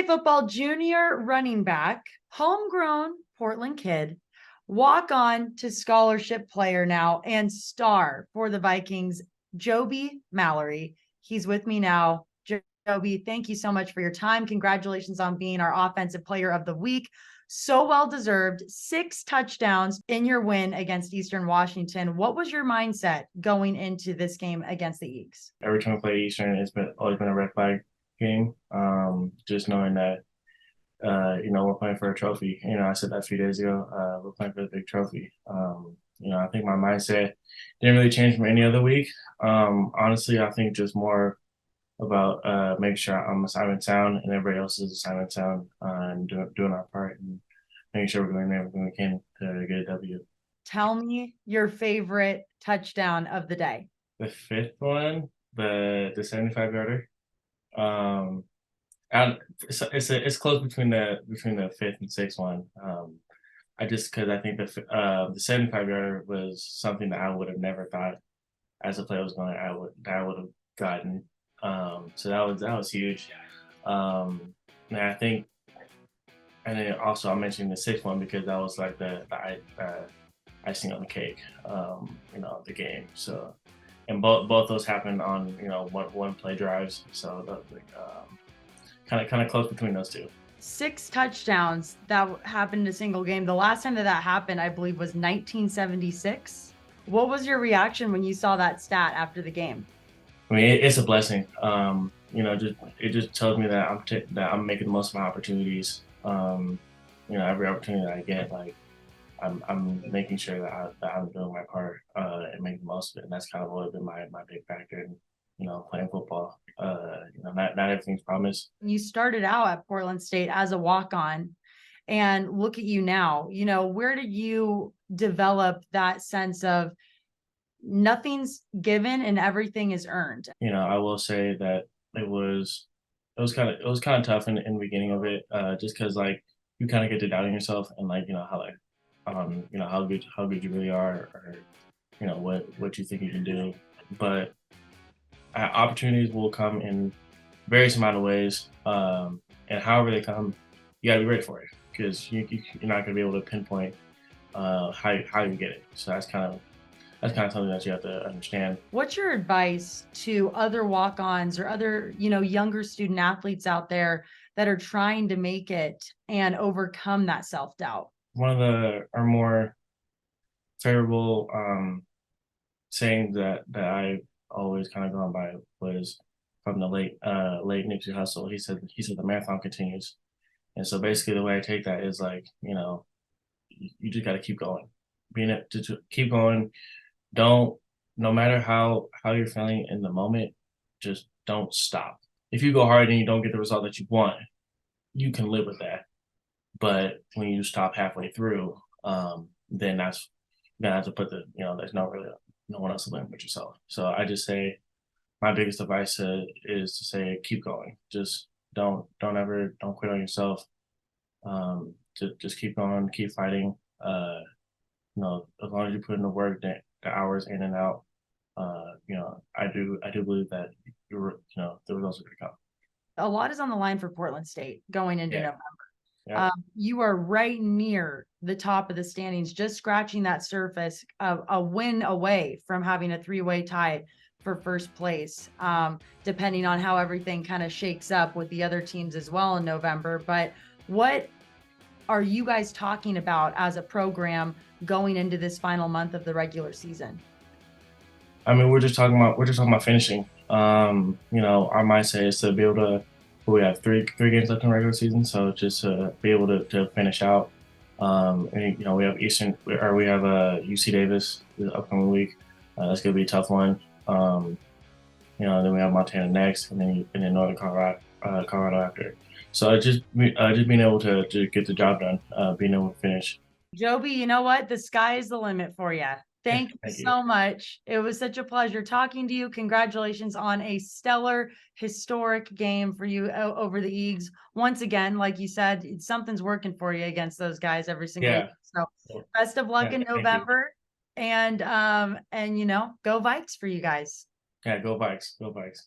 State football junior running back, homegrown Portland kid, walk on to scholarship player now and star for the Vikings, Jobi Malary. He's with me now. Jobi, thank you so much for your time. Congratulations on being our offensive player of the week. So well deserved. 6 touchdowns in your win against Eastern Washington. What was your mindset going into this game against the Eagles? Every time I play Eastern, always been a red flag game. Just knowing that we're playing for a trophy. I said that a few days ago. We're playing for the big trophy. I think my mindset didn't really change from any other week. Honestly, I think just more about making sure I'm assignment sound and everybody else is assignment sound, and doing our part and making sure we're doing everything we can to get a W. Tell me your favorite touchdown of the day. The fifth one, the 75-yarder. And it's close between the fifth and sixth one. Because I think the 75-yarder was something that I would have never thought as the play was going I would have gotten. So that was huge. And I think, and then also I mentioned the sixth one because that was like the icing on the cake, the game. So, and both those happened on one play drives. So that was like kind of close between those two. 6 touchdowns that happened in a single game. The last time that happened, I believe, was 1976. What was your reaction when you saw that stat after the game? I mean, it's a blessing. It just tells me that I'm making the most of my opportunities. Every opportunity that I get, like I'm making sure that I'm doing my part and making the most of it. And that's kind of always been my big factor in playing football. Not everything's promised. You started out at Portland State as a walk-on, and look at you now. Where did you develop that sense of nothing's given and everything is earned? I will say that it was kind of tough in the beginning of it, just because like you kind of get to doubting yourself and like how good you really are, or what you think you can do. But opportunities will come in various amount of ways, and however they come, you got to be ready for it because you're not going to be able to pinpoint how you get it. So that's kind of something that you have to understand. What's your advice to other walk-ons or other, younger student athletes out there that are trying to make it and overcome that self-doubt? One of our more favorable sayings that I always kind of gone by was from the late Nipsey Hussle. He said the marathon continues. And so basically the way I take that is like, you just got to keep going. To keep going. No matter how you're feeling in the moment, just don't stop. If you go hard and you don't get the result that you want, you can live with that. But when you stop halfway through, then that's you're gonna have to put there's no one else to blame but yourself. So I just say my biggest advice is to say keep going. Just don't quit on yourself. Just keep going, keep fighting. As long as you put in the work, the hours in and out, I do believe that the results are going to come. A lot is on the line for Portland State going into November. Yeah. You are right near the top of the standings, just scratching that surface of a win away from having a 3-way tie for first place, depending on how everything kind of shakes up with the other teams as well in November. But what are you guys talking about as a program going into this final month of the regular season? I mean, we're just talking about finishing. Our mindset is to be able to. We have three games left in the regular season, so just to be able to finish out. And we have UC Davis the upcoming week. That's gonna be a tough one. Then we have Montana next, and then Northern Colorado after. So just being able to get the job done, being able to finish. Jobi, you know what? The sky is the limit for you. Thank you so much. It was such a pleasure talking to you. Congratulations on a stellar, historic game for you over the Eagles. Once again, like you said, something's working for you against those guys every single week. So best of luck in November. And go Vikes for you guys. Yeah, go Vikes. Go Vikes.